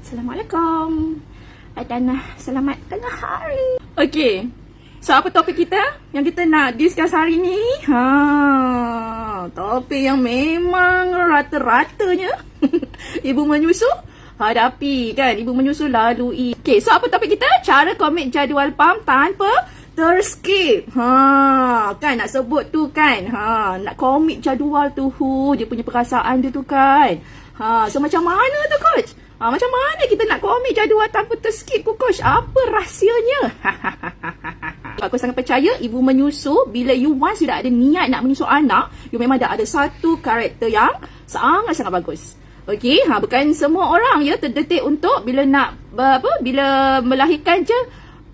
Assalamualaikum. Dan selamat tengah hari. Okey. So apa topik kita yang kita nak discuss hari ni? Topik yang memang rata-ratanya ibu menyusu hadapi kan. Ibu menyusu lalui. Okey, so apa topik kita? Cara komit jadual pam tanpa terskip. Kan nak sebut tu kan. Nak komit jadual tu dia punya perasaan dia tu kan. So macam mana tu coach? Macam mana kita nak komit jadual tanpa terskip coach? Apa rahsianya? Aku sangat percaya ibu menyusu, bila you once you dah ada niat nak menyusu anak, you memang dah ada satu karakter yang sangat-sangat bagus. Okey, bukan semua orang ya terdetik untuk bila nak bila melahirkan je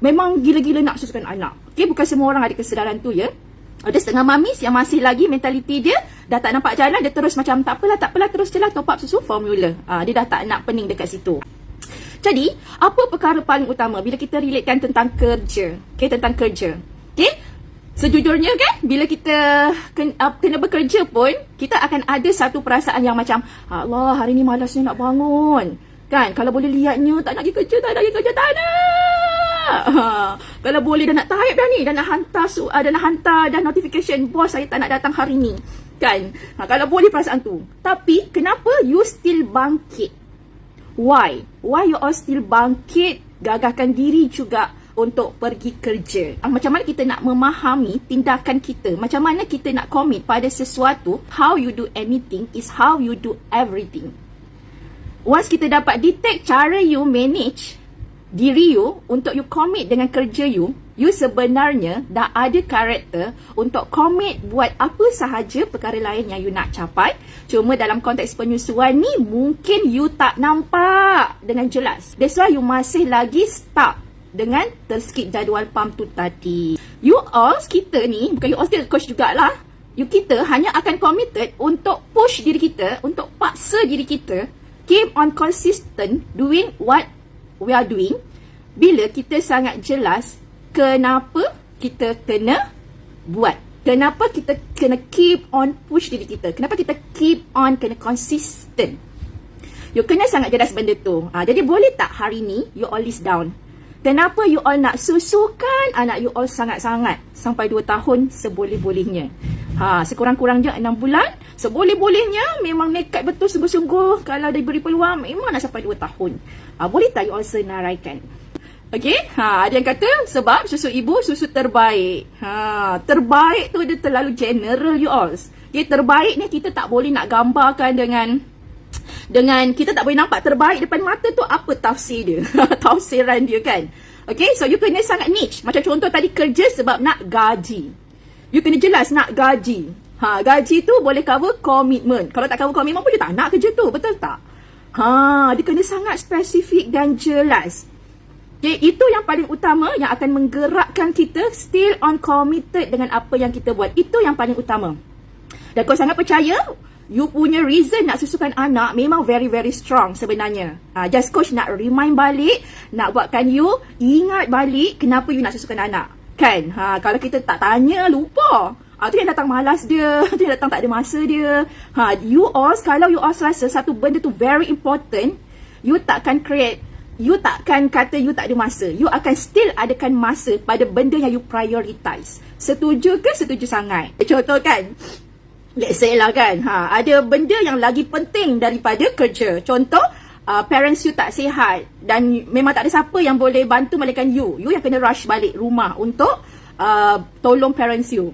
memang gila-gila nak susukan anak. Okey, bukan semua orang ada kesedaran tu ya. Ada setengah mamis yang masih lagi mentaliti dia dah tak nampak jalan, dia terus macam tak apalah terus je lah top up susu formula. Dia dah tak nak pening dekat situ. Jadi, apa perkara paling utama bila kita relatekan tentang kerja? Okey, tentang kerja. Okey? Sejujurnya kan, bila kita kena bekerja pun, kita akan ada satu perasaan yang macam, Allah, hari ni malasnya nak bangun. Kan, kalau boleh lihatnya, tak nak pergi kerja, tak nak. Kalau boleh dah nak type dah ni, dah nak hantar dah notification, bos saya tak nak datang hari ni. Kan? Kalau boleh perasaan tu. Tapi, kenapa you still bangkit? Why? Why you all still bangkit, gagahkan diri juga untuk pergi kerja? Macam mana kita nak memahami tindakan kita? Macam mana kita nak commit pada sesuatu? How you do anything is how you do everything. Once kita dapat detect cara you manage diri you untuk you commit dengan kerja you sebenarnya dah ada karakter untuk commit buat apa sahaja perkara lain yang you nak capai. Cuma dalam konteks penyusuan ni mungkin you tak nampak dengan jelas. That's why you masih lagi stuck dengan terskip jadual pam tu tadi. You all, kita ni, bukan you all still coach jugalah. Kita hanya akan committed untuk push diri kita, untuk paksa diri kita keep on consistent doing what we are doing bila kita sangat jelas kenapa kita kena buat. Kenapa kita kena keep on push diri kita. Kenapa kita keep on kena consistent. You kena sangat jelas benda tu. Jadi boleh tak hari ni you all list down. Kenapa you all nak susukan anak you all sangat-sangat sampai 2 tahun seboleh-bolehnya. Sekurang-kurangnya 6 bulan. Seboleh-bolehnya memang nekat betul sungguh-sungguh. Kalau diberi peluang memang nak sampai 2 tahun. Boleh tak you all senaraikan? Okey, ada yang kata sebab susu ibu susu terbaik. Terbaik tu dia terlalu general you all. Okay, terbaik ni kita tak boleh nak gambarkan dengan kita tak boleh nampak terbaik depan mata tu apa tafsir dia. Tafsiran dia kan. Okey, so you kena sangat niche. Macam contoh tadi kerja sebab nak gaji. You kena jelas nak gaji. Gaji tu boleh cover komitmen. Kalau tak cover komitmen pun dia tak nak kerja tu, betul tak? Dia kena sangat spesifik dan jelas. Okay, itu yang paling utama yang akan menggerakkan kita still on committed dengan apa yang kita buat. Itu yang paling utama. Dan kau sangat percaya, you punya reason nak susukan anak memang very very strong sebenarnya. Just coach nak remind balik, nak buatkan you ingat balik kenapa you nak susukan anak. Kan? Kalau kita tak tanya, lupa. Tu yang datang malas dia, tu yang datang tak ada masa dia. Kalau you all rasa satu benda tu very important, you takkan kata you tak ada masa. You akan still adakan masa pada benda yang you prioritize. Setuju ke? Setuju sangat. Contoh kan, let's say lah kan, ada benda yang lagi penting daripada kerja. Contoh, parents you tak sihat dan memang tak ada siapa yang boleh bantu melainkan you. You yang kena rush balik rumah untuk tolong parents you.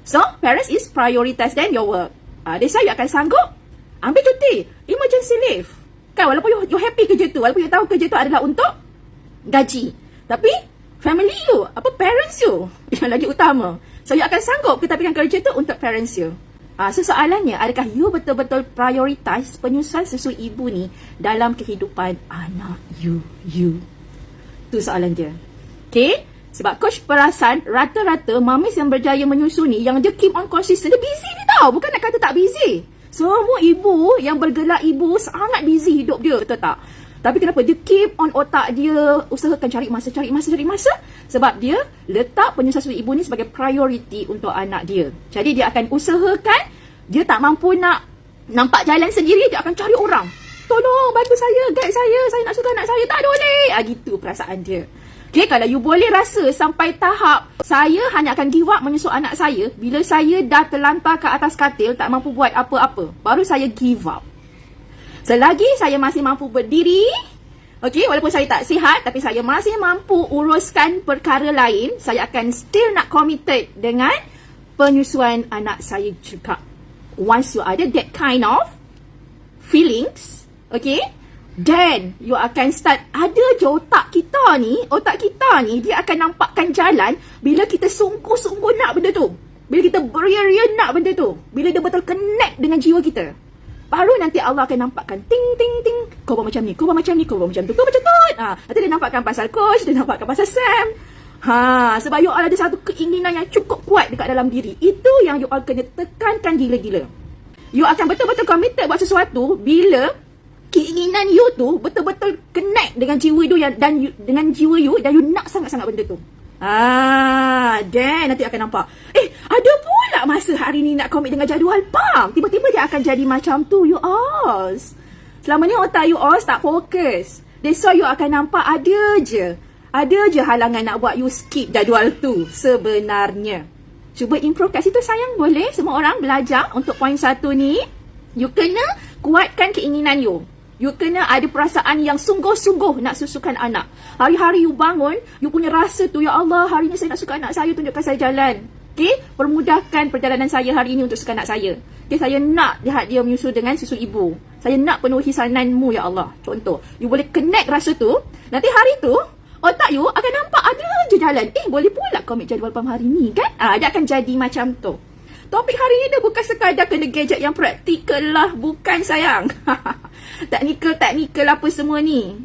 So, parents is prioritize then your work. That's why you akan sanggup ambil cuti, emergency leave. Kan, walaupun you happy kerja tu, walaupun you tahu kerja tu adalah untuk gaji. Tapi, family you, parents you, yang lagi utama. So, you akan sanggup ketepikan kerja tu untuk parents you. So, soalannya, adakah you betul-betul prioritize penyusuan susu ibu ni dalam kehidupan anak you? Tu soalan dia. Okay? Sebab coach perasan rata-rata mamis yang berjaya menyusu ni, yang dia keep on consistent, dia busy ni tau. Bukan nak kata tak busy. Semua ibu yang bergelar ibu sangat busy hidup dia, betul tak? Tapi kenapa dia keep on otak dia usahakan cari masa? Sebab dia letak penyusuan susu ibu ni sebagai priority untuk anak dia. Jadi dia akan usahakan, dia tak mampu nak nampak jalan sendiri, dia akan cari orang. tolong bantu saya, guide saya nak suka anak saya, tak boleh. Gitu perasaan dia. Okay, kalau you boleh rasa sampai tahap saya hanya akan give up menyusul anak saya bila saya dah terlantar ke atas katil, tak mampu buat apa-apa, baru saya give up. Selagi saya masih mampu berdiri, okay, walaupun saya tak sihat, tapi saya masih mampu uruskan perkara lain, saya akan still nak committed dengan penyusuan anak saya juga. Once you ada that kind of feelings, okay, then you akan start, ada je otak kita ni dia akan nampakkan jalan bila kita sungguh-sungguh nak benda tu, bila kita beria-ria nak benda tu, bila dia betul connect dengan jiwa kita, baru nanti Allah akan nampakkan ting ting ting, kau buat macam ni, kau buat macam ni, kau buat macam tu, kau macam tu. Nanti dia nampakkan pasal coach, dia nampakkan pasal Sam. Sebab you all ada satu keinginan yang cukup kuat dekat dalam diri. Itu yang you all kena tekankan gila-gila. You akan betul-betul committed buat sesuatu bila keinginan you tu betul-betul connect dengan jiwa you dengan jiwa you, dan you nak sangat-sangat benda tu. Then nanti akan nampak, ada pula masa hari ni nak commit dengan jadual pump. Tiba-tiba dia akan jadi macam tu, you all. Selama ni otak you all tak fokus. That's why you akan nampak ada je halangan nak buat you skip jadual tu sebenarnya. Cuba improve kat situ sayang, boleh? Semua orang belajar untuk poin 1 ni. You kena kuatkan keinginan you. You kena ada perasaan yang sungguh-sungguh nak susukan anak. Hari-hari you bangun, you punya rasa tu, ya Allah, hari ni saya nak suka anak saya, tunjukkan saya jalan. Okay, permudahkan perjalanan saya hari ini untuk suka anak saya. Okay, saya nak lihat dia menyusu dengan susu ibu. Saya nak penuhi sananmu, ya Allah. Contoh, you boleh connect rasa tu. Nanti hari tu, otak you akan nampak ada je jalan. Boleh pula commit jadual pump hari ni kan? Dia akan jadi macam tu. Topik hari ni dia bukan sekadar kena gadget yang praktikal lah. Bukan sayang. Teknikal apa semua ni.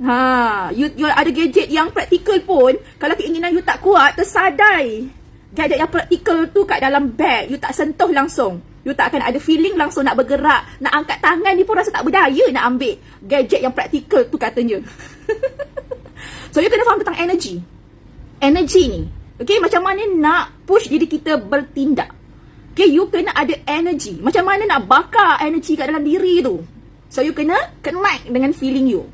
You ada gadget yang praktikal pun, kalau keinginan you tak kuat, tersadai gadget yang praktikal tu kat dalam bag, you tak sentuh langsung. You tak akan ada feeling langsung nak bergerak. Nak angkat tangan ni pun rasa tak berdaya nak ambil gadget yang praktikal tu katanya. So you kena faham tentang energy. Energy ni, okay, macam mana nak push diri kita bertindak. Okay, you kena ada energy. Macam mana nak bakar energy kat dalam diri tu. So you kena connect dengan feeling you.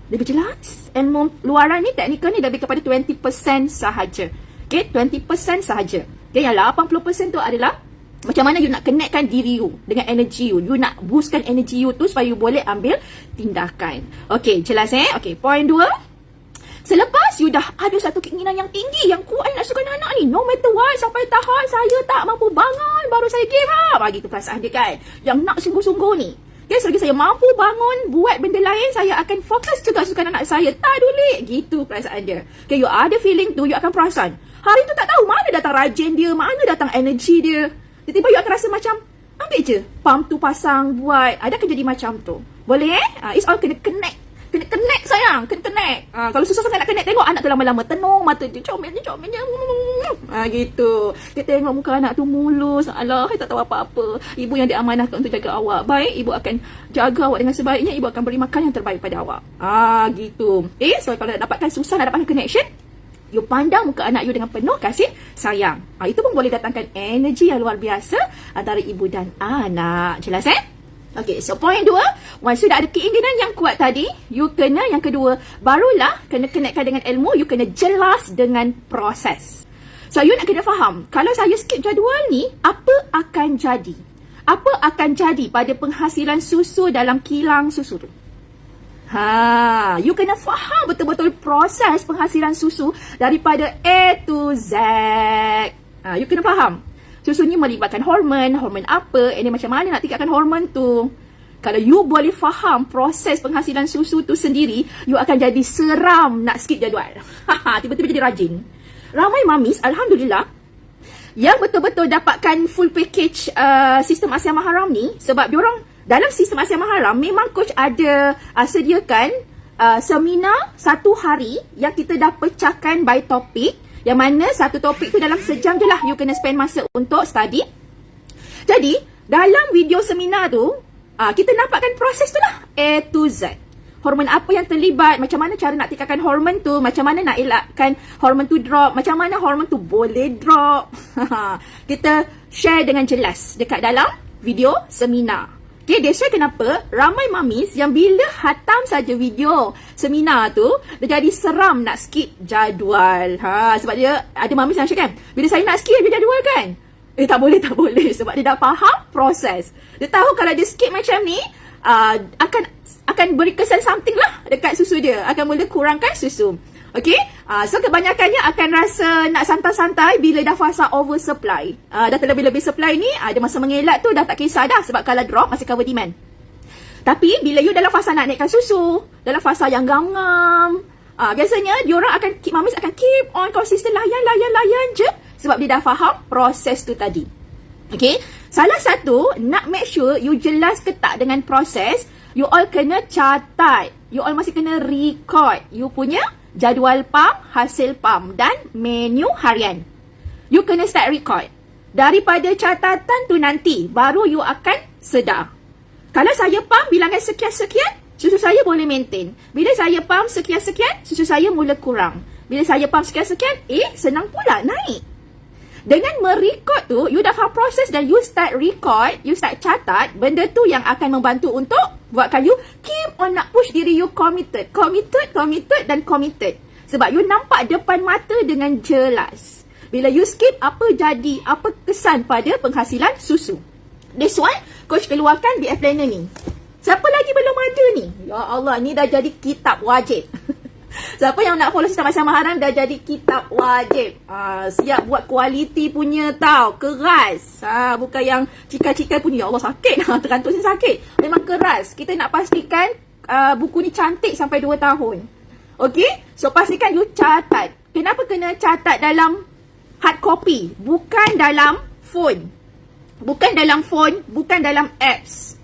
Lebih jelas? Ilmu luaran ni, teknikal ni lebih kepada 20% sahaja. Okay, 20% sahaja. Okay, yang 80% tu adalah macam mana you nak connectkan diri you dengan energy you. You nak boostkan energy you tu supaya you boleh ambil tindakan. Okay, jelas Okay, point 2. Selepas you dah ada satu keinginan yang tinggi, yang kuat nak suka anak ni, no matter what, sampai tahap saya tak mampu bangun, baru saya give up. Gitu perasaan dia kan. Yang nak sungguh-sungguh ni. Okay, selagi saya mampu bangun, buat benda lain, saya akan fokus juga suka anak saya. Tak dulik. Gitu perasaan dia. Okay, you ada feeling tu, you akan perasan. Hari tu tak tahu mana datang rajin dia, mana datang energi dia. Tiba-tiba you akan rasa macam, ambil je pump tu pasang, buat. Ada akan jadi macam tu. Boleh It's all kena connect. Kena connect sayang, kena connect. Kalau susah sangat nak connect, tengok anak tu lama-lama tenung mata dia, comel je. Gitu. Dia tengok muka anak tu mulus. Alah, saya tak tahu apa-apa. Ibu yang diamanahkan untuk jaga awak. Baik, ibu akan jaga awak dengan sebaiknya. Ibu akan beri makan yang terbaik pada awak. Gitu. So kalau nak dapatkan susah, nak dapatkan connection, you pandang muka anak you dengan penuh kasih sayang. Itu pun boleh datangkan energi yang luar biasa antara ibu dan anak. Jelas Okay, so point 2, once you dah ada keinginan yang kuat tadi, you kena, yang kedua, barulah kena connectkan dengan ilmu, you kena jelas dengan proses. So, you nak kena faham, kalau saya skip jadual ni, apa akan jadi? Apa akan jadi pada penghasilan susu dalam kilang susu tu? You kena faham betul-betul proses penghasilan susu daripada A to Z. You kena faham. Susu ni melibatkan hormon apa, ini macam mana nak tingkatkan hormon tu. Kalau you boleh faham proses penghasilan susu tu sendiri, you akan jadi seram nak skip jadual. Tiba-tiba jadi rajin. Ramai mamis, alhamdulillah, yang betul-betul dapatkan full package sistem Asia Maharam ni, sebab diorang dalam sistem Asia Maharam memang coach ada sediakan seminar 1 hari yang kita dah pecahkan by topik. Yang mana satu topik tu dalam sejam je lah you kena spend masa untuk study. Jadi, dalam video seminar tu, kita nampakkan proses tu lah, A to Z. Hormon apa yang terlibat, macam mana cara nak tingkatkan hormon tu, macam mana nak elakkan hormon tu drop, macam mana hormon tu boleh drop. Kita share dengan jelas dekat dalam video seminar. Okay, that's why kenapa ramai mamis yang bila hatam saja video seminar tu, dia jadi seram nak skip jadual. Sebab dia, ada mamis yang cakap kan, bila saya nak skip jadual kan, tak boleh. Sebab dia dah faham proses. Dia tahu kalau dia skip macam ni, akan beri kesan something lah dekat susu dia. Akan mula kurangkan susu. Okay, so kebanyakannya akan rasa nak santai-santai bila dah fasa oversupply. Dah terlebih-lebih supply ni, ada masa mengelak tu dah tak kisah dah, sebab kalau drop masih cover demand. Tapi bila you dalam fasa nak naikkan susu, dalam fasa yang gam-gam, biasanya diorang akan mamis akan keep on konsisten layan je, sebab dia dah faham proses tu tadi. Okay, salah satu nak make sure you jelas ke tak dengan proses, you all kena catat, you all masih kena record you punya jadual pam, hasil pam dan menu harian. You kena start record. Daripada catatan tu nanti, baru you akan sedar. Kalau saya pam bilangan sekian-sekian, susu saya boleh maintain. Bila saya pam sekian-sekian, susu saya mula kurang. Bila saya pam sekian-sekian, senang pula naik. Dengan merekod tu, you dah faham proses dan you start record, you start catat, benda tu yang akan membantu untuk buatkan you keep on nak push diri you committed. Dan committed. Sebab you nampak depan mata dengan jelas. Bila you skip, apa jadi, apa kesan pada penghasilan susu. That's why, coach keluarkan BF Planner ni. Siapa lagi belum ada ni? Ya Allah, ni dah jadi kitab wajib. Siapa yang nak follow Sistem Asam Haram dah jadi kitab wajib. Siap buat kualiti punya tau. Keras. Bukan yang cikai-cikai punya. Ya Allah, sakit. Terantuk saya sakit. Memang keras. Kita nak pastikan buku ni cantik sampai 2 tahun. Okay? So, pastikan you catat. Kenapa kena catat dalam hard copy? Bukan dalam phone. Bukan dalam apps.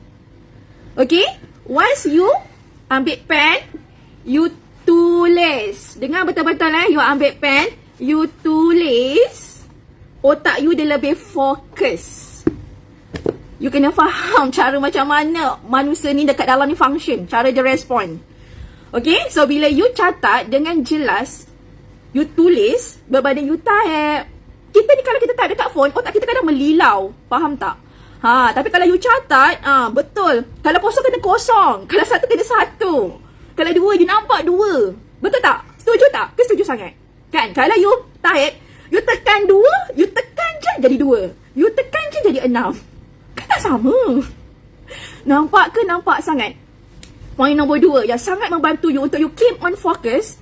Okay? Once you ambil pen, you tulis. Dengar betul-betul you ambil pen, you tulis. Otak you dia lebih fokus. You kena faham cara macam mana manusia ni dekat dalam ni function, cara dia respon. Okay, so bila you catat dengan jelas, you tulis, berbanding you type. Kita ni kalau kita type dekat phone, otak kita kadang melilau. Faham tak? Tapi kalau you catat, betul. Kalau kosong kena kosong. Kalau satu kena satu. Kalau 2, you nampak 2. Betul tak? Setuju tak? Ke setuju sangat? Kan? Kalau you type, you tekan 2, you tekan je jadi 2. You tekan je jadi 6. Kan tak sama? Nampak ke nampak sangat? Poin nombor 2 yang sangat membantu you untuk you keep on focus.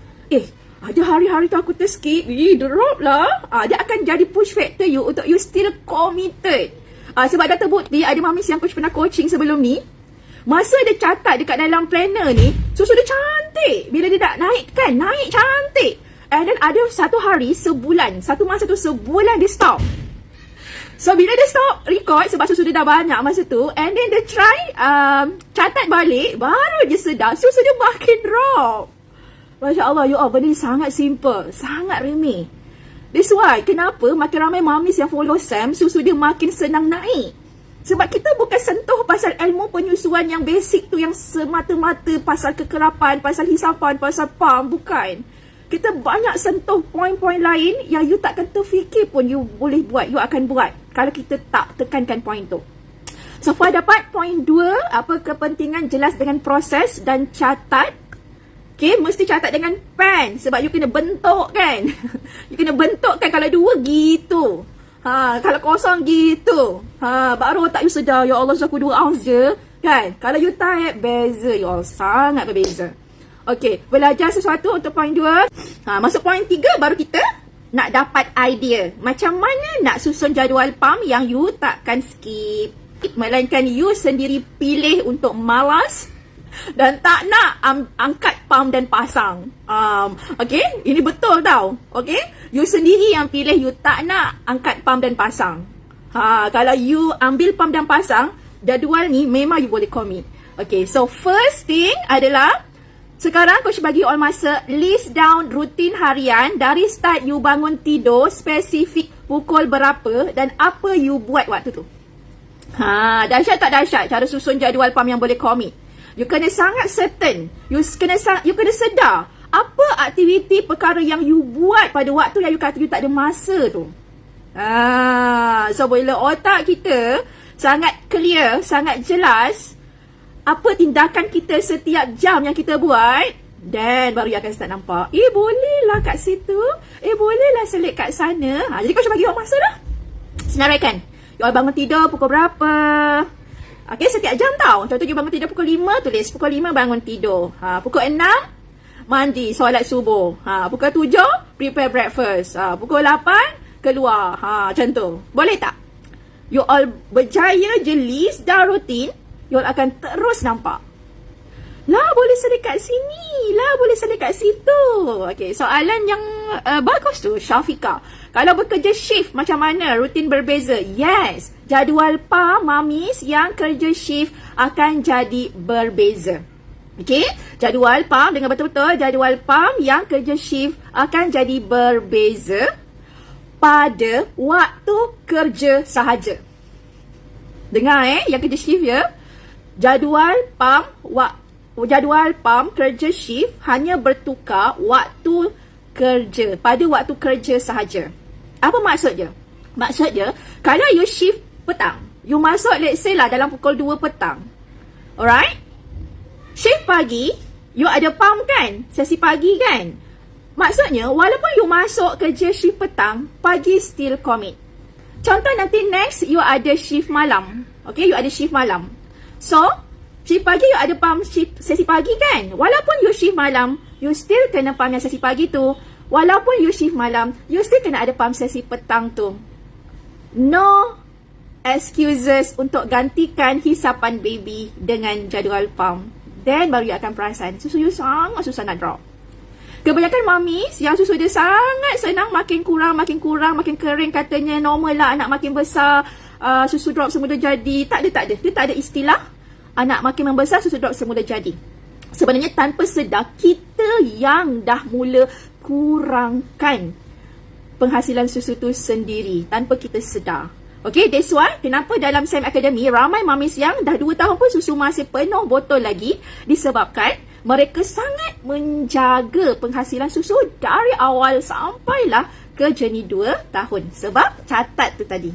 Ada hari-hari tu aku terskip. Drop lah. Dia akan jadi push factor you untuk you still committed. Sebab dah terbukti ada mamis yang coach pernah coaching sebelum ni. Masa dia catat dekat dalam planner ni, susu dia cantik. Bila dia dah naik kan, naik cantik. And then ada satu hari, sebulan. Satu masa tu sebulan dia stop. So bila dia stop record, sebab susu dia dah banyak masa tu, and then dia try catat balik, baru dia sedar susu dia makin drop. Masya Allah, you all, benda ni sangat simple. Sangat remeh. That's why, kenapa makin ramai mamis yang follow Sam, susu dia makin senang naik. Sebab kita bukan sentuh pasal ilmu penyusuan yang basic tu, yang semata-mata pasal kekerapan, pasal hisapan, pasal pam, bukan. Kita banyak sentuh poin-poin lain yang you takkan terfikir pun you boleh buat, you akan buat kalau kita tak tekankan poin tu. So, Fah dapat poin 2, apa kepentingan jelas dengan proses dan catat. Okay, mesti catat dengan pen sebab you kena bentuk kan. You kena bentuk kan, kalau 2 gitu. Kalau kosong gitu. Baru otak you sedar, ya Allah, aku 2 ounce je. Kan? Kalau you type, beza you all. Sangat berbeza. Okay, belajar sesuatu untuk poin 2. Masuk poin 3, baru kita nak dapat idea. Macam mana nak susun jadual pam yang you takkan skip. Melainkan you sendiri pilih untuk malas dan tak nak angkat pam dan pasang. Okay, ini betul tau. Okay, you sendiri yang pilih, you tak nak angkat pam dan pasang. Kalau you ambil pam dan pasang, jadual ni memang you boleh commit. Okay, so first thing adalah, sekarang coach bagi all masa list down rutin harian dari start you bangun tidur, spesifik pukul berapa dan apa you buat waktu tu. Dahsyat tak dahsyat cara susun jadual pam yang boleh commit. You kena sangat certain. You kena sedar apa aktiviti perkara yang you buat pada waktu yang you kata you tak ada masa tu. So bila otak kita sangat clear, sangat jelas apa tindakan kita setiap jam yang kita buat, then baru you akan start nampak, bolehlah kat situ, bolehlah selit kat sana. Jadi coach bagi awak masa dah. Senaraikan, you bangun tidur pukul berapa. Okay, setiap jam tau. Contoh you bangun tidur pukul 5, tulis pukul 5 bangun tidur. Pukul 6 mandi, solat subuh. Pukul 7 prepare breakfast. Pukul 8 keluar. Macam tu. Boleh tak? You all berjaya je list dah rutin, you all akan terus nampak. Lah boleh selit kat sini, lah boleh selit kat situ. Okay, soalan yang bagus tu Syafiqah. Kalau bekerja shift macam mana? Rutin berbeza? Yes, jadual PAM mamis yang kerja shift akan jadi berbeza. Okay, jadual PAM dengan betul-betul, jadual PAM yang kerja shift akan jadi berbeza pada waktu kerja sahaja. Dengar yang kerja shift ya. Jadual PAM kerja shift hanya bertukar waktu kerja, pada waktu kerja sahaja. Apa maksudnya? Maksudnya, kalau you shift petang, you masuk let's say lah dalam pukul 2 petang. Alright? Shift pagi, you ada PAM kan? Sesi pagi kan? Maksudnya, walaupun you masuk kerja shift petang, pagi still commit. Contoh nanti next, you ada shift malam. Okay, you ada shift malam. So, shift pagi you ada PAM shift sesi pagi kan? Walaupun you shift malam, you still kena PAM yang sesi pagi tu. Walaupun you shift malam, you still kena ada PAM sesi petang tu. No excuses untuk gantikan hisapan baby dengan jadual PAM. Then baru you akan perasan susu you sangat susah nak drop. Kebanyakan mamis yang susu dia sangat senang, makin kurang, makin kering katanya, normal lah anak makin besar, susu drop semula jadi. Tak ada. Dia tak ada istilah anak makin membesar susu drop semula jadi. Sebenarnya tanpa sedar, kita yang dah mula kurangkan penghasilan susu tu sendiri tanpa kita sedar. Okay, that's why kenapa dalam SEM Academy ramai mamis yang dah 2 tahun pun susu masih penuh botol lagi, disebabkan mereka sangat menjaga penghasilan susu dari awal sampailah ke jenis 2 tahun. Sebab catat tu tadi.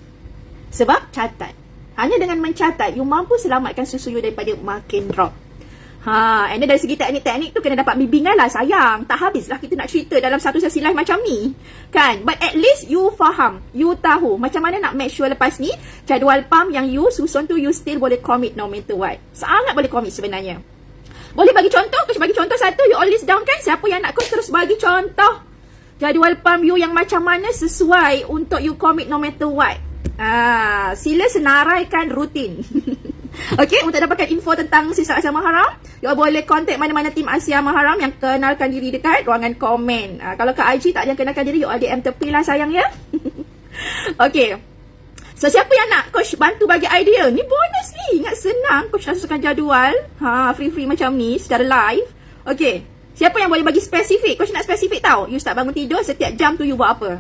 Sebab catat. Hanya dengan mencatat, you mampu selamatkan susu you daripada makin drop. And then dari segi teknik-teknik tu kena dapat bimbingan lah sayang. Tak habislah kita nak cerita dalam satu sesi live macam ni. Kan? But at least you faham. You tahu macam mana nak make sure lepas ni jadual PAM yang you susun tu you still boleh commit no matter what. Sangat boleh commit sebenarnya. Boleh bagi contoh? Coach bagi contoh satu, you all list down kan? Siapa yang nak coach terus bagi contoh jadual PAM you yang macam mana sesuai untuk you commit no matter what. Sila senaraikan rutin. Okay, untuk dapatkan info tentang sistem Asia Maharam, you boleh contact mana-mana tim Asia Maharam yang kenalkan diri dekat ruangan komen. Kalau ke IG tak ada yang kenalkan diri, you DM tepi lah sayang ya. Okay, so siapa yang nak coach bantu bagi idea? Ni bonus ni, ingat senang coach susunkan jadual free-free macam ni secara live. Okay, siapa yang boleh bagi spesifik? Coach nak spesifik tau. You start bangun tidur, setiap jam tu you buat apa?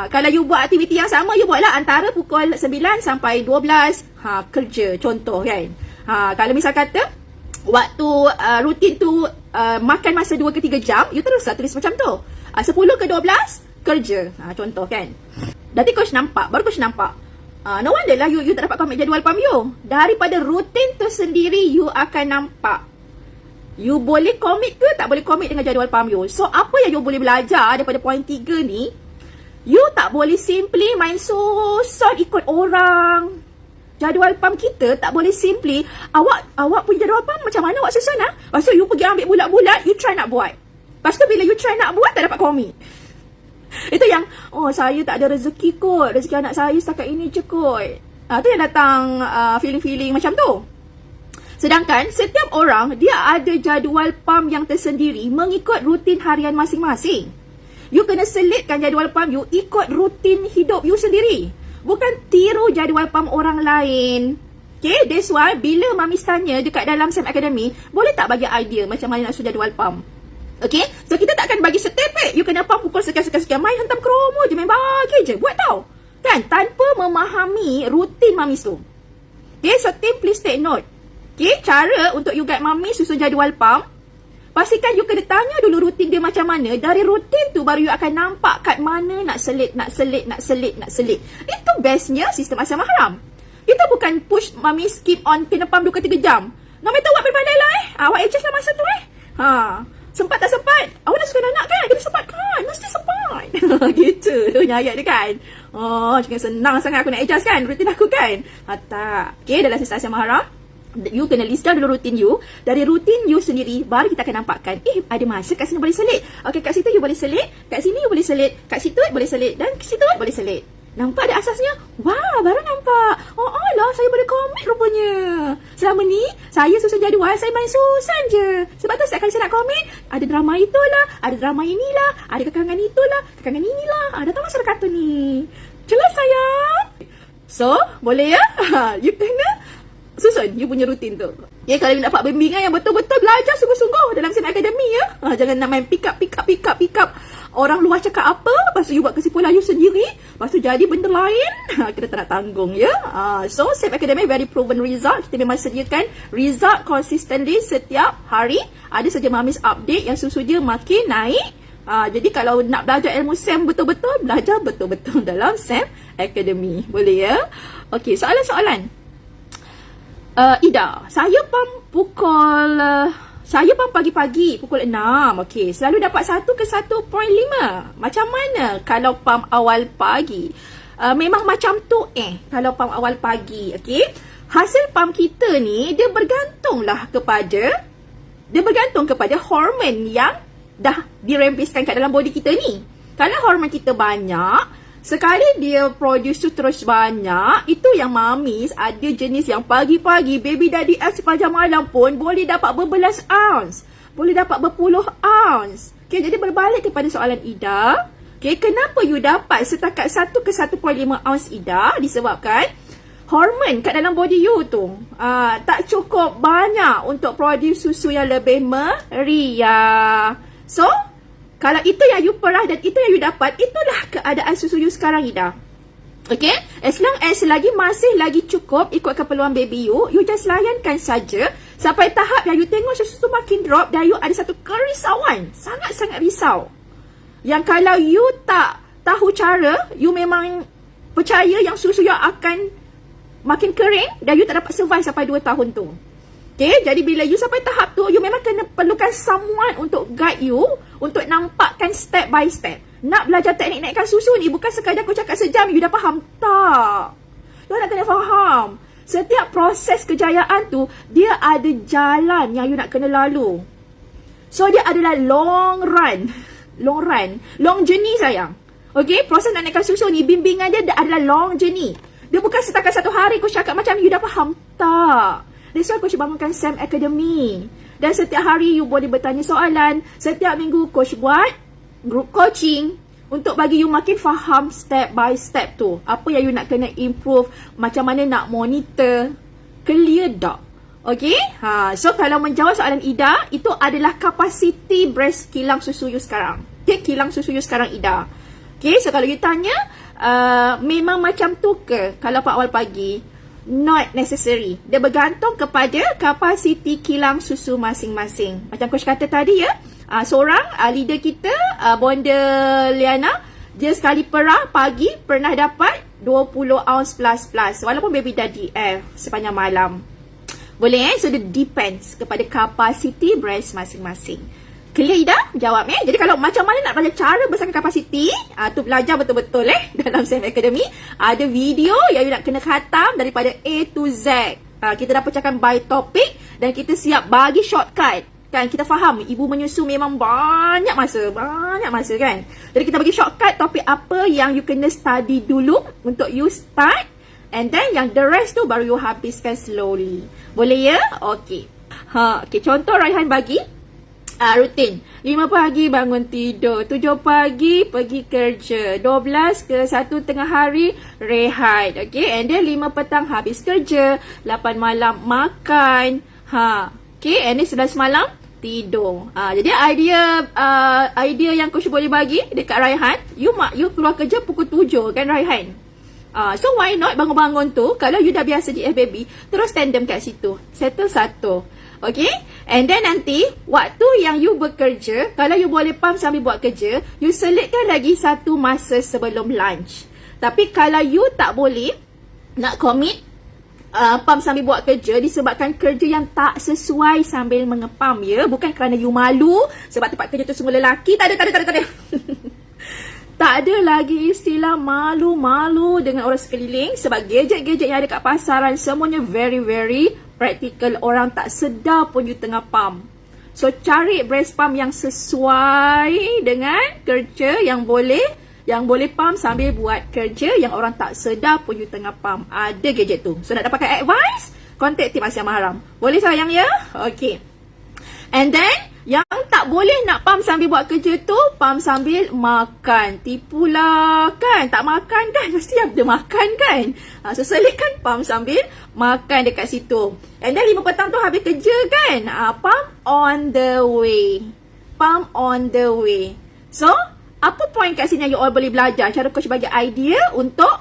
Kalau you buat aktiviti yang sama, you buatlah antara pukul 9 sampai 12 kerja, contoh kan. Kalau misal kata waktu rutin tu makan masa 2 ke 3 jam, you teruslah tulis macam tu. 10 ke 12 kerja, contoh kan. Nanti coach nampak, baru coach nampak. No wonder lah you tak dapat commit jadual PAM you. Daripada rutin tu sendiri, you akan nampak you boleh commit ke tak boleh commit dengan jadual PAM you. So apa yang you boleh belajar daripada poin 3 ni, you tak boleh simply main susun ikut orang. Jadual PAM kita tak boleh simply awak punya jadual PAM macam mana awak susun Lepas tu you pergi ambil bulat-bulat, you try nak buat. Lepas tu bila you try nak buat, tak dapat commit. Itu yang saya tak ada rezeki kot, rezeki anak saya setakat ini je kot. Tu yang datang feeling-feeling macam tu. Sedangkan setiap orang dia ada jadual PAM yang tersendiri mengikut rutin harian masing-masing. You kena selitkan jadual PAM you ikut rutin hidup you sendiri. Bukan tiru jadual PAM orang lain. Okay, that's why bila mamis tanya dekat dalam SEM Academy, boleh tak bagi idea macam mana nak susun jadual PAM? Okay, so kita tak akan bagi step you kena PAM pukul sekian-sekian. Main hantam kromo je, main bagi je. Buat tau. Kan, tanpa memahami rutin mamis tu. Okay, so team please take note. Okay, cara untuk you guide mamis susun jadual PAM, pastikan you kena tanya dulu rutin dia macam mana. Dari rutin tu baru you akan nampak kat mana nak selit. Itu bestnya sistem Asia Maharam. Kita bukan push mami skip on kena pump 2 ke 3 jam. No matter what, pandai lah awak adjust lah masa tu sempat tak sempat? Awak dah suka anak kan? Kena sempat kan? Mesti sempat. Gitu punya ayat dia kan. Jangan senang sangat aku nak adjust kan rutin aku kan. Tak. Okay, dalam sisa yang haram, you kena list down dulu rutin you. Dari rutin you sendiri, baru kita akan nampakkan, ada masa kat sini boleh selit. Okay, kat situ you boleh selit, kat sini you boleh selit, kat situ boleh selit, dan kat situ boleh selit. Nampak ada asasnya? Wah, baru nampak. Lah, saya boleh komit rupanya. Selama ni, saya susun jadual, saya main susan je. Sebab tu setiap kali saya nak komit, ada drama itulah, ada drama inilah, ada kekangan itulah, kekangan inilah. Datang masalah kata ni. Jelas sayang? So, boleh ya? You kena susun you punya rutin tu. Okay, kalau you dapat bimbingan yang betul-betul belajar sungguh-sungguh dalam SEM Academy ya. Jangan nak main pick up orang luar cakap apa, lepas tu you buat kesimpulan you sendiri, lepas tu jadi benda lain. Kita tak nak tanggung ya. So SEM Academy very proven result. Kita memang sediakan result consistently setiap hari. Ada saja Mamis update yang susu dia makin naik. Jadi kalau nak belajar ilmu SEM betul-betul, belajar betul-betul dalam SEM Academy. Boleh ya? Okey, soalan-soalan. Ida, saya pump pagi-pagi pukul 6. Okey, selalu dapat 1 ke 1.5. Macam mana kalau pump awal pagi? Memang macam tu kalau pump awal pagi. Okey, hasil pump kita ni dia bergantung kepada hormon yang dah dirempiskan kat dalam body kita ni. Kalau hormon kita banyak, sekali dia produce tu terus banyak, itu yang mamis ada jenis yang pagi-pagi baby daddy sepanjang malam pun boleh dapat berbelas ounce, boleh dapat berpuluh ounce. Okay, jadi berbalik kepada soalan Ida, okay, kenapa you dapat setakat 1 ke 1.5 ounce Ida? Disebabkan hormon kat dalam body you tu tak cukup banyak untuk produce susu yang lebih meriah. So kalau itu yang you perah dan itu yang you dapat, itulah keadaan susu you sekarang Ida. Okay? As long as masih lagi cukup ikut keperluan baby you just layankan saja sampai tahap yang you tengok susu tu makin drop dan you ada satu kerisauan. Sangat-sangat risau. Yang kalau you tak tahu cara, you memang percaya yang susu you akan makin kering dan you tak dapat survive sampai 2 tahun tu. Okay, jadi bila you sampai tahap tu, you memang kena perlukan someone untuk guide you, untuk nampakkan step by step. Nak belajar teknik naikkan susu ni bukan sekadar aku cakap sejam, you dah faham. Tak. You nak kena faham. Setiap proses kejayaan tu, dia ada jalan yang you nak kena lalu. So, dia adalah long run. Long journey sayang. Okay, proses nak naikkan susu ni, bimbingan dia adalah long journey. Dia bukan setakat 1 hari aku cakap macam you dah faham. Tak. That's why coach bangunkan SEM Academy. Dan setiap hari you boleh bertanya soalan. Setiap minggu coach buat group coaching untuk bagi you makin faham step by step tu. Apa yang you nak kena improve, macam mana nak monitor. Clear tak? Okay? So kalau menjawab soalan Ida, itu adalah kapasiti breast kilang susu you sekarang. Okay, kilang susu you sekarang Ida. Okay, so kalau you tanya, memang macam tu ke kalau awal pagi? Not necessary. Dia bergantung kepada kapasiti kilang susu masing-masing. Macam coach kata tadi ya, seorang leader kita, Bonda Liana, dia sekali perah pagi pernah dapat 20 ounce plus walaupun baby daddy sepanjang malam. Boleh So dia depends kepada kapasiti breast masing-masing. Clear Ida? Jawab Jadi kalau macam mana nak belajar cara besarkan kapasiti, tu belajar betul-betul dalam SEM Academy. Ada video yang you nak kena khatam daripada A to Z. Kita dah pecahkan by topic dan kita siap bagi shortcut. Kan kita faham ibu menyusu memang banyak masa kan. Jadi kita bagi shortcut topik apa yang you kena study dulu untuk you start, and then yang the rest tu baru you habiskan slowly. Boleh ya? Okey. Okay, contoh Raihan bagi rutin 5 pagi bangun tidur, 7 pagi pergi kerja, 12 ke 1 tengah hari rehat. Okay, and then 5 petang habis kerja, 8 malam makan. Okay, and then 11 malam tidur. Jadi idea yang coach boleh bagi dekat Raihan, you keluar kerja pukul 7 kan Raihan. So why not bangun-bangun tu, kalau you dah biasa di FBB, terus tandem kat situ, settle satu. Okay, and then nanti waktu yang you bekerja, kalau you boleh pump sambil buat kerja, you selitkan lagi satu masa sebelum lunch. Tapi kalau you tak boleh nak commit pam sambil buat kerja disebabkan kerja yang tak sesuai sambil mengepam ya. Bukan kerana you malu sebab tempat kerja tu semua lelaki. Tak ada. Tak ada lagi istilah malu-malu dengan orang sekeliling sebab gadget-gadget yang ada kat pasaran semuanya very very practical. Orang tak sedar pun you tengah pam. So cari breast pump yang sesuai dengan kerja yang boleh pump sambil buat kerja yang orang tak sedar pun you tengah pump. Ada gadget tu. So nak dapatkan advice, contact Tim Asia Mahram. Boleh sayang ya? Okay. And then yang tak boleh nak pump sambil buat kerja tu, pump sambil makan. Tipulah kan, tak makan kan, mesti ada makan kan. So selitkan pump sambil makan dekat situ. And then 5 petang tu habis kerja kan, pump on the way. Pump on the way. So apa point kat sini yang you all boleh belajar? Cara coach bagi idea untuk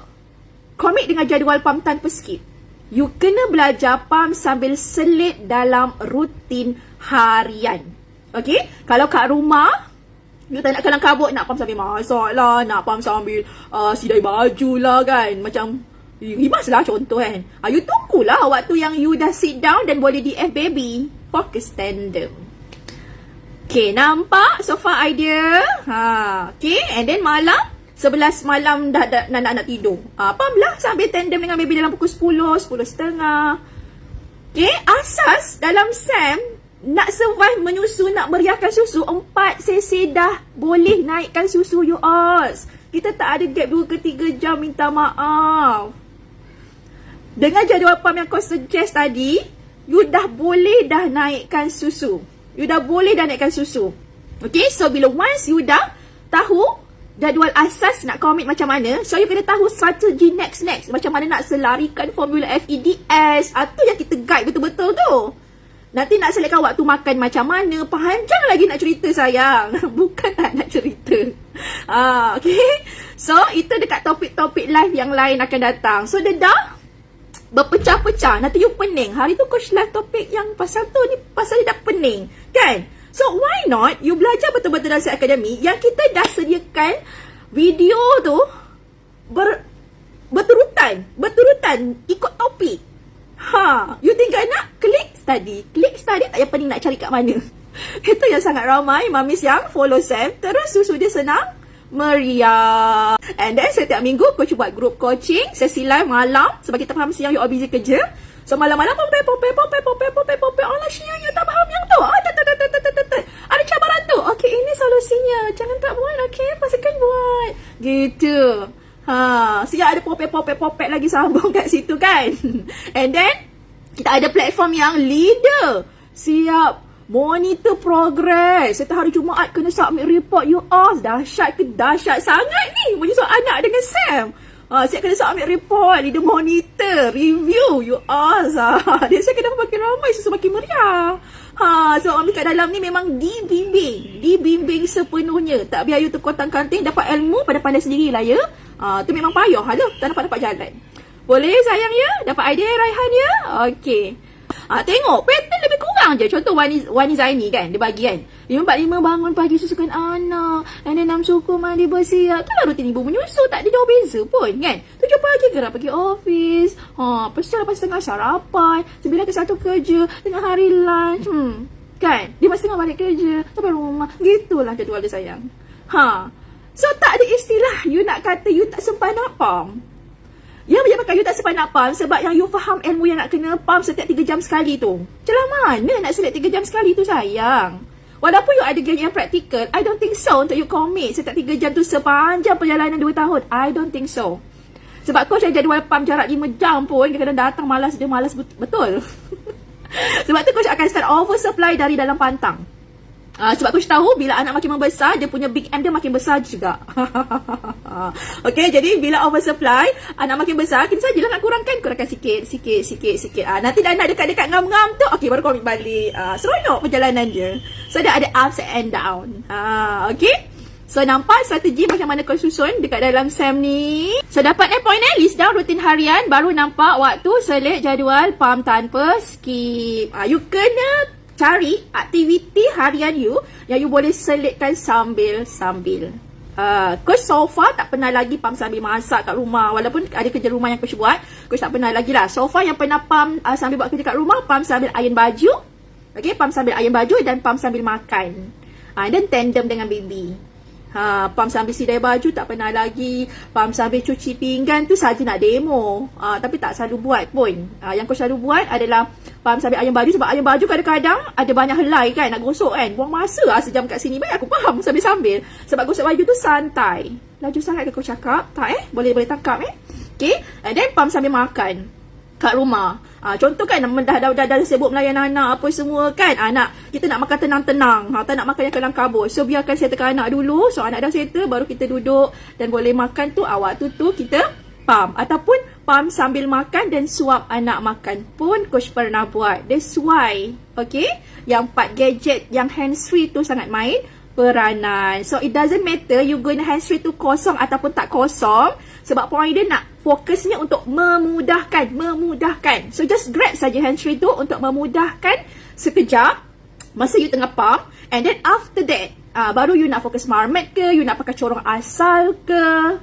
commit dengan jadual pump tanpa skip. You kena belajar pump sambil selit dalam rutin harian. Okay? Kalau kat rumah, you tak nak kelang kabut nak pump sambil masak lah, nak pump sambil sidai baju lah kan. Macam, rimas lah contoh kan. You tunggulah waktu yang you dah sit down dan boleh DF baby. Focus tandem. Okay, nampak so far idea? Okay, and then malam, 11 malam dah nak tidur. Pump lah sambil tandem dengan baby dalam pukul 10, 10.30. Okay, asas dalam SAM, nak survive menyusu, nak meriahkan susu, 4 sesi dah boleh naikkan susu you all. Kita tak ada gap 2 ke 3 jam, minta maaf. Dengan jadual pump yang kau suggest tadi, you dah boleh dah naikkan susu. You dah boleh dah naikkan susu. Okay, so bila once you dah tahu jadual asas nak commit macam mana, so you kena tahu strategi next. Macam mana nak selarikan formula FEDS. Itu yang kita guide betul-betul tu. Nanti nak selitkan waktu makan macam mana. Panjang lagi nak cerita sayang. Bukan tak nak cerita. Okay. So, itu dekat topik-topik live yang lain akan datang. So, dia dah berpecah-pecah. Nanti you pening. Hari tu coach live topik yang pasal tu ni, pasal dia dah pening. Kan? So, why not you belajar betul-betul dalam akademi yang kita dah sediakan video tu berturutan ikut topik. You tinggal nak klik study tak payah pening nak cari kat mana. Itu yang sangat ramai mamis yang follow Sam, terus susu dia senang meriah. And then setiap minggu coach buat group coaching, sesi live malam sebab kita faham siang you all busy kerja. So malam-malam popek Allah siang you tak faham yang tu. Ada cabaran tu. Okay, ini solusinya. Jangan tak buat, okay? Pastikan buat. Gitu. Siap ada popek lagi sambung kat situ kan. And then kita ada platform yang leader. Siap monitor progress. Setiap hari Jumaat kena submit report you all. Dahsyat ke dahsyat sangat ni menyusul anak dengan Sam. Siap kena submit report, leader monitor, review you all. Dia saya kena makin ramai, susu makin meriah. So Mami kat dalam ni memang dibimbing sepenuhnya. Tak biar you terkontang-kanting dapat ilmu pada pandai sendirilah ya. Tu memang payah lah, tak dapat jalan. Boleh sayang ya? Dapat idea Raihan ya? Okay. Tengok, pattern lebih kurang je. Contoh Wani Zaini kan, dia bagi kan 5.45 bangun pagi susukan anak, and then 6 suku mandi bersiap. Itulah rutin ibu menyusu, tak ada jauh beza pun kan. 7 pagi gerak pergi office, lepas tengah sarapan, 9 ke 1 kerja, tengah hari lunch, kan, dia masih tengah balik kerja, sampai rumah. Gitulah jadual dia sayang. So tak ada istilah you nak kata you tak sempat nak pump. Yang menyebabkan you tak sempat nak pump sebab yang you faham ilmu yang nak kena pump setiap 3 jam sekali tu. Macam mana nak select 3 jam sekali tu sayang? Walaupun you ada game yang praktikal, I don't think so untuk you commit setiap 3 jam tu sepanjang perjalanan 2 tahun. I don't think so. Sebab coach yang jadual pump jarak 5 jam pun kadang-kadang datang malas, dia malas betul. Sebab tu coach akan start oversupply dari dalam pantang. Sebab coach tahu bila anak makin membesar, dia punya big M dia makin besar juga. Okay, jadi bila oversupply, anak makin besar, kita sajalah nak kurangkan sikit. Nanti dah nak dekat-dekat ngam-ngam tu, okay, baru komit balik. Seronok perjalanan dia. So, dia ada ups and down. Okay. So, nampak strategi macam mana kau susun dekat dalam SAM ni. So, dapat point list down rutin harian, baru nampak waktu selit jadual pump tanpa skip. You kena cari aktiviti harian you yang you boleh selitkan sambil-sambil. Coach so far tak pernah lagi pump sambil masak kat rumah. Walaupun ada kerja rumah yang coach buat, coach tak pernah lagi lah. So far yang pernah pump sambil buat kerja kat rumah, pump sambil iron baju. Okay, pump sambil iron baju dan pump sambil makan. Dan tandem dengan baby. Pump sambil sidai baju tak pernah lagi. Pump sambil cuci pinggan tu saja nak demo. Tapi tak selalu buat pun. Yang coach selalu buat adalah pump sambil iron baju. Sebab iron baju kadang-kadang ada banyak helai kan, nak gosok kan. Buang masa lah sejam kat sini. Baik aku faham sambil-sambil. Sebab gosok baju tu santai. Laju sangat ke coach cakap? Tak boleh tangkap Okay. And then pump sambil makan kat rumah. Contoh kan, dah sibuk melayan anak apa semua kan. Kita nak makan tenang-tenang. Tak nak makan yang kelang kabut. So biarkan settlekan anak dulu. So anak dah settle, baru kita duduk dan boleh makan tu. Waktu tu kita pump. Ataupun pump sambil makan dan suap anak makan pun coach pernah buat. That's why, okay, yang part gadget, yang hands-free tu sangat main peranan. So it doesn't matter you guna hands-free tu kosong ataupun tak kosong. Sebab point dia nak fokusnya untuk memudahkan. So just grab saja hands-free tu untuk memudahkan sekejap masa you tengah pump. And then after that, baru you nak fokus marmet ke, you nak pakai corong asal ke,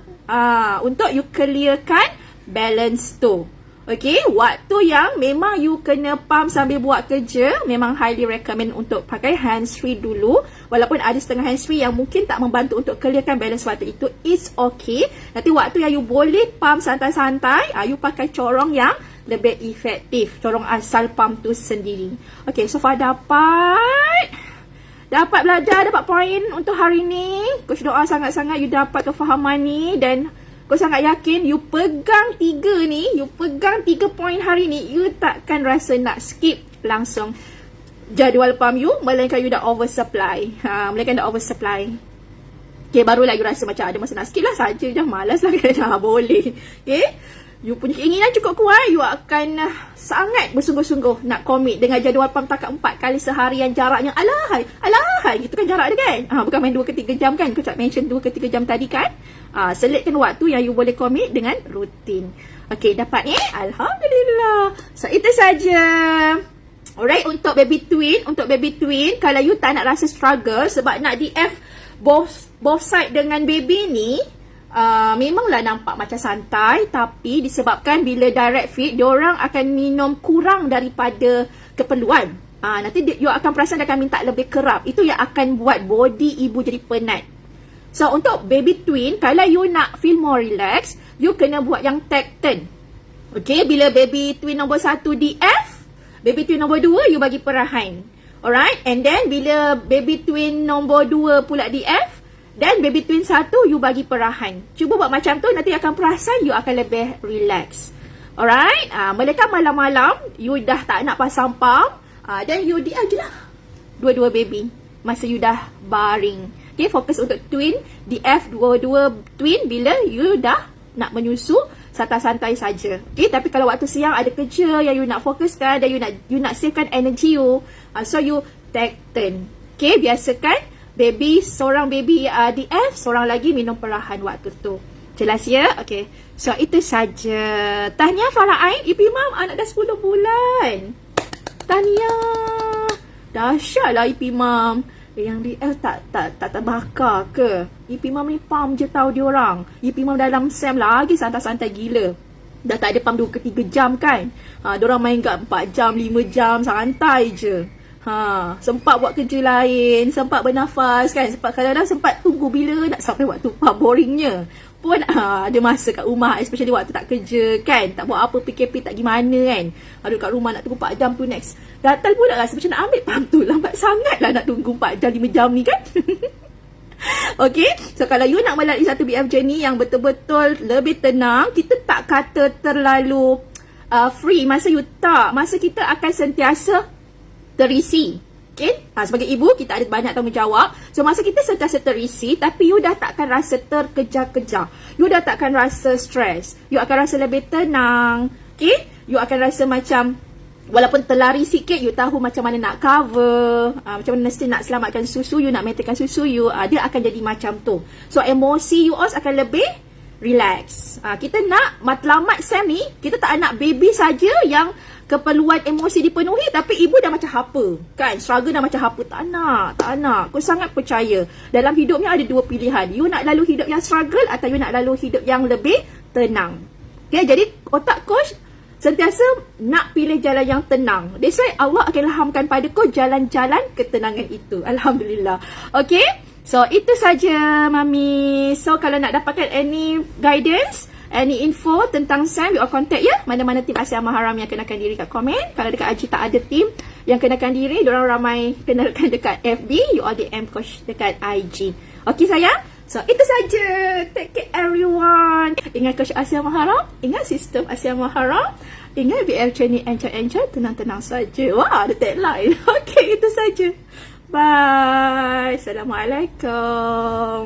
untuk you clearkan balance tu. Okay, waktu yang memang you kena pump sambil buat kerja, memang highly recommend untuk pakai hands-free dulu. Walaupun ada setengah hands-free yang mungkin tak membantu untuk clearkan balance waktu itu, it's okay. Nanti waktu yang you boleh pump santai-santai, you pakai corong yang lebih efektif. Corong asal pump tu sendiri. Okay, so far dapat belajar, dapat point untuk hari ni. Coach doa sangat-sangat you dapat kefahaman ni. Dan Coach sangat yakin you pegang 3 point hari ni, you takkan rasa nak skip langsung jadual pump you, melainkan you dah oversupply. Okay, barulah you rasa macam ada masa nak skip lah saja, dah malas lah kan. Boleh. Okay, you punya keinginan cukup kuat, you akan sangat bersungguh-sungguh nak commit dengan jadual pump takat 4 kali seharian. Jaraknya alahai, gitu kan jarak dia kan. Bukan main 2 ke 3 jam kan. Kau tak mention 2 ke 3 jam tadi kan. Selitkan waktu yang you boleh commit dengan rutin. Okay, dapat ni? Alhamdulillah. So itu saja. Alright, untuk baby twin, kalau you tak nak rasa struggle sebab nak DF both side dengan baby ni, memanglah nampak macam santai, tapi disebabkan bila direct feed, diorang akan minum kurang daripada keperluan. Nanti you akan perasan dia akan minta lebih kerap. Itu yang akan buat body ibu jadi penat. So untuk baby twin, kalau you nak feel more relax, you kena buat yang tag turn. Okay, bila baby twin nombor 1 DF, baby twin nombor 2 you bagi perahan. Alright, and then bila baby twin nombor 2 pula DF, dan baby twin 1 you bagi perahan. Cuba buat macam tu, nanti akan perasan you akan lebih relax. Alright, mereka malam-malam you dah tak nak pasang pump, dan you DF je lah dua-dua baby masa you dah baring. Okay, fokus untuk twin, DF dua-dua twin bila you dah nak menyusu, santai-santai saja. Okay, tapi kalau waktu siang ada kerja yang you nak fokuskan dan you nak savekan energy you, so you take turn. Okay, biasakan seorang baby DF, seorang lagi minum perahan waktu tu. Jelas ya? Okay, so itu saja. Tahniah Farah Ain, Ibu Imam anak dah 10 bulan. Tahniah. Dahsyatlah Ibu Imam. Yang DF tak terbakar ke? Ibu Imam ni pump je tahu diorang. Ibu Imam dalam SEM lagi santai-santai gila. Dah tak ada pump 2 ke 3 jam kan. Diorang main kat 4 jam, 5 jam, santai je. Sempat buat kerja lain, sempat bernafas kan. Kadang-kadang sempat tunggu bila nak sampai waktu pump, boringnya. Pun ada masa kat rumah, especially waktu tak kerja kan. Tak buat apa, PKP tak gimana kan. Duduk kat rumah nak tunggu 4 jam tu next. Gatal pula rasa macam nak ambil pump tu. Lambat sangat lah nak tunggu 4 jam, 5 jam ni kan. Okay, so kalau you nak melalui satu BF journey yang betul-betul lebih tenang, kita tak kata terlalu free masa you tak. Masa kita akan sentiasa terisi. Okay? Sebagai ibu, kita ada banyak tanggungjawab. So, masa kita sentiasa terisi, tapi you dah takkan rasa terkejar-kejar. You dah takkan rasa stres. You akan rasa lebih tenang. Okay? You akan rasa macam, walaupun terlari sikit, you tahu macam mana nak cover. Macam mana mesti nak selamatkan susu you, nak maintainkan susu you. Dia akan jadi macam tu. So, emosi you akan lebih relax. Kita nak matlamat Sam ni, kita tak nak baby saja yang keperluan emosi dipenuhi, tapi ibu dah macam apa, kan? Struggle dah macam apa. Tak nak. Aku sangat percaya dalam hidupnya ada dua pilihan. You nak lalu hidup yang struggle atau you nak lalu hidup yang lebih tenang. Okay, jadi otak coach sentiasa nak pilih jalan yang tenang. That's why Allah akan ilhamkan pada kau jalan-jalan ketenangan itu. Alhamdulillah. Okay, so itu saja Mami. So kalau nak dapatkan any guidance, any info tentang Sam, you all contact ya. Mana-mana tim Asia Maharam yang kenalkan diri kat komen. Kalau dekat IG tak ada tim yang kenalkan diri, diorang ramai kenalkan dekat FB, you all DM coach dekat IG. Okay sayang? So itu saja. Take care everyone. Ingat coach Asia Maharam, ingat sistem Asia Maharam, ingat BL training enjoy, tenang-tenang saja. Wah, ada tagline. Okay, itu saja. Bye. Assalamualaikum.